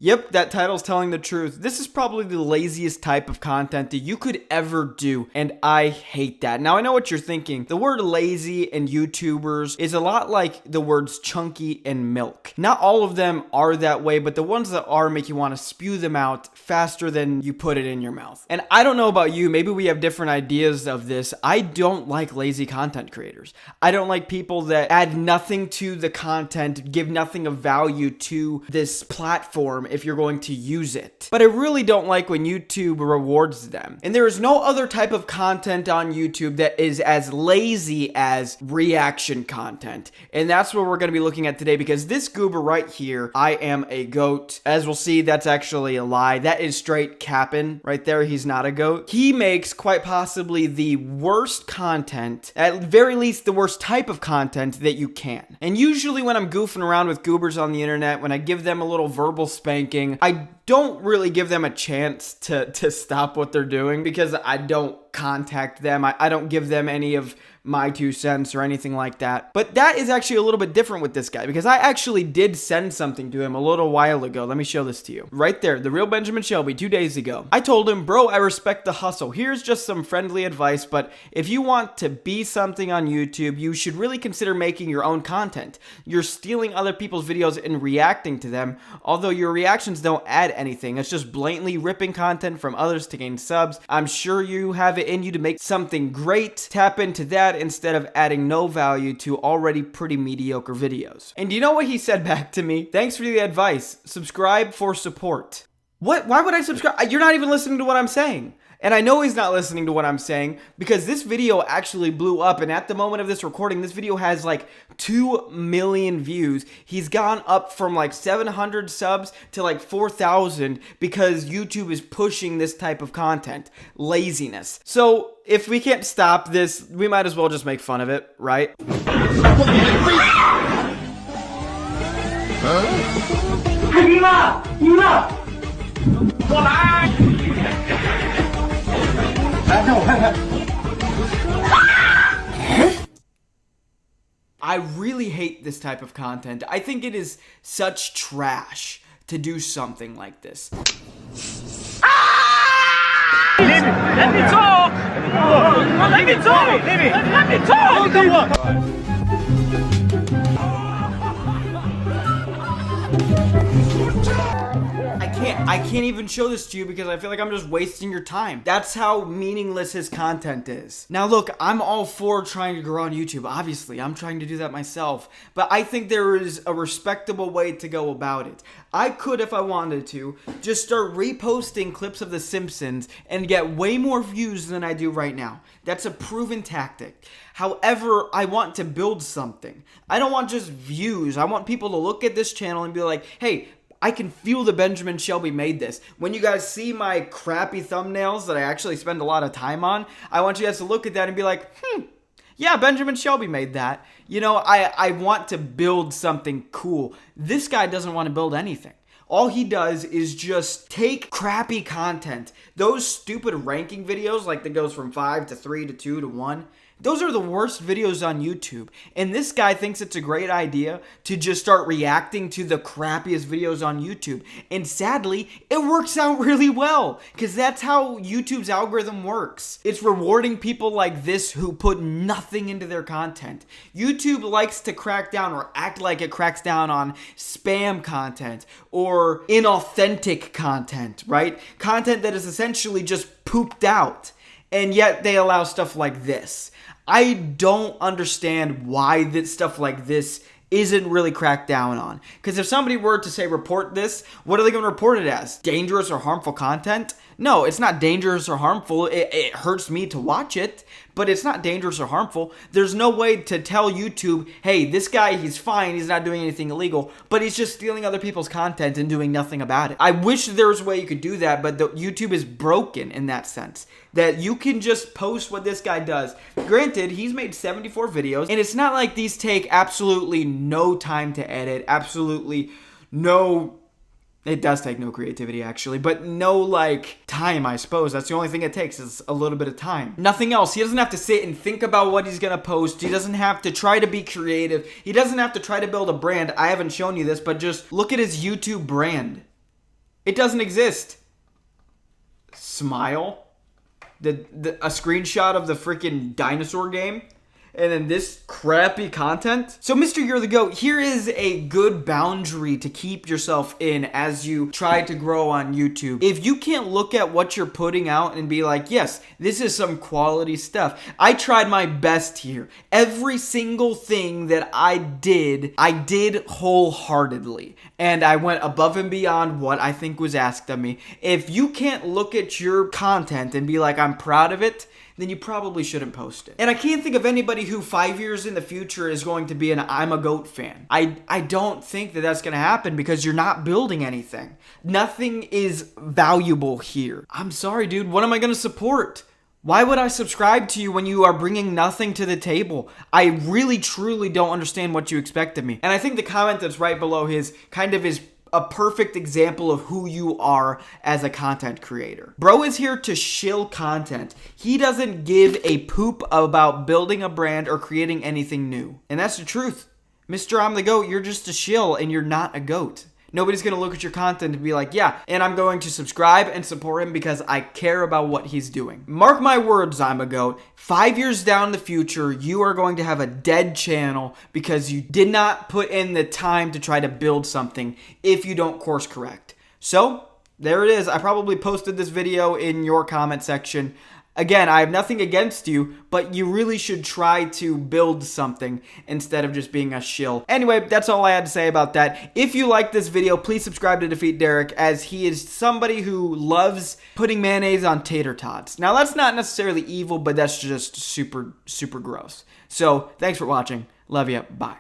Yep, that title's telling the truth. This is probably the laziest type of content that you could ever do, and I hate that. Now, I know what you're thinking. The word lazy and YouTubers is a lot like the words chunky and milk. Not all of them are that way, but the ones that are make you want to spew them out faster than you put it in your mouth. And I don't know about you, maybe we have different ideas of this. I don't like lazy content creators. I don't like people that add nothing to the content, give nothing of value to this platform if you're going to use it. But I really don't like when YouTube rewards them. And there is no other type of content on YouTube that is as lazy as reaction content. And that's what we're going to be looking at today, because this goober right here, I am a goat. As we'll see, that's actually a lie. That is straight capping right there. He's not a goat. He makes quite possibly the worst content, at very least the worst type of content that you can. And usually when I'm goofing around with goobers on the internet, when I give them a little verbal spanking, I don't really give them a chance to stop what they're doing, because I don't contact them. I don't give them any of my 2 cents or anything like that. But that is actually a little bit different with this guy, because I actually did send something to him a little while ago. Let me show this to you. Right there, the real Benjamin Shelby, 2 days ago. I told him, bro, I respect the hustle. Here's just some friendly advice, but if you want to be something on YouTube, you should really consider making your own content. You're stealing other people's videos and reacting to them, although your reactions don't add anything. It's just blatantly ripping content from others to gain subs. I'm sure you have it in you to make something great. Tap into that instead of adding no value to already pretty mediocre videos. And you know what he said back to me? Thanks for the advice. Subscribe for support. What? Why would I subscribe? You're not even listening to what I'm saying. And I know he's not listening to what I'm saying, because this video actually blew up, and at the moment of this recording, this video has like 2 million views. He's gone up from like 700 subs to like 4,000 because YouTube is pushing this type of content. Laziness. So if we can't stop this, we might as well just make fun of it, right? I really hate this type of content. I think it is such trash to do something like this. Let me talk! Let me talk! Let me talk! I can't even show this to you because I feel like I'm just wasting your time. That's how meaningless his content is. Now look, I'm all for trying to grow on YouTube. Obviously, I'm trying to do that myself. But I think there is a respectable way to go about it. I could, if I wanted to, just start reposting clips of The Simpsons and get way more views than I do right now. That's a proven tactic. However, I want to build something. I don't want just views. I want people to look at this channel and be like, hey, I can feel the Benjamin Shelby made this. When you guys see my crappy thumbnails that I actually spend a lot of time on, I want you guys to look at that and be like, yeah, Benjamin Shelby made that. You know, I want to build something cool. This guy doesn't want to build anything. All he does is just take crappy content. Those stupid ranking videos, like that goes from 5 to 3 to 2 to 1, those are the worst videos on YouTube. And this guy thinks it's a great idea to just start reacting to the crappiest videos on YouTube. And sadly, it works out really well, because that's how YouTube's algorithm works. It's rewarding people like this who put nothing into their content. YouTube likes to crack down, or act like it cracks down, on spam content or inauthentic content, right? Content that is essentially just pooped out. And yet they allow stuff like this. I don't understand why this stuff like this isn't really cracked down on. Because if somebody were to say report this, what are they going to report it as? Dangerous or harmful content? No, it's not dangerous or harmful. It hurts me to watch it, but it's not dangerous or harmful. There's no way to tell YouTube, hey, this guy, he's fine, he's not doing anything illegal, but he's just stealing other people's content and doing nothing about it. I wish there was a way you could do that, but YouTube is broken in that sense, that you can just post what this guy does. Granted, he's made 74 videos, and it's not like these take absolutely no time to edit, absolutely no... It does take no creativity, actually, but no, like, time, I suppose. That's the only thing it takes, is a little bit of time. Nothing else. He doesn't have to sit and think about what he's gonna post. He doesn't have to try to be creative. He doesn't have to try to build a brand. I haven't shown you this, but just look at his YouTube brand. It doesn't exist. Smile. A screenshot of the freaking dinosaur game. And then this crappy content. So Mr. You're the GOAT, here is a good boundary to keep yourself in as you try to grow on YouTube. If you can't look at what you're putting out and be like, yes, this is some quality stuff. I tried my best here. Every single thing that I did wholeheartedly. And I went above and beyond what I think was asked of me. If you can't look at your content and be like, I'm proud of it, then you probably shouldn't post it. And I can't think of anybody who 5 years in the future is going to be an I'm a GOAT fan. I don't think that that's going to happen because you're not building anything. Nothing is valuable here. I'm sorry, dude. What am I going to support? Why would I subscribe to you when you are bringing nothing to the table? I really, truly don't understand what you expect of me. And I think the comment that's right below his kind of is a perfect example of who you are as a content creator. Bro is here to shill content. He doesn't give a poop about building a brand or creating anything new. And that's the truth. Mr. I'm the GOAT, you're just a shill and you're not a GOAT. Nobody's going to look at your content and be like, yeah, and I'm going to subscribe and support him because I care about what he's doing. Mark my words, I'm a GOAT. 5 years down the future, you are going to have a dead channel because you did not put in the time to try to build something if you don't course correct. So, there it is. I probably posted this video in your comment section. Again, I have nothing against you, but you really should try to build something instead of just being a shill. Anyway, that's all I had to say about that. If you like this video, please subscribe to Defeat Derek, as he is somebody who loves putting mayonnaise on tater tots. Now, that's not necessarily evil, but that's just super, super gross. So, thanks for watching. Love you. Bye.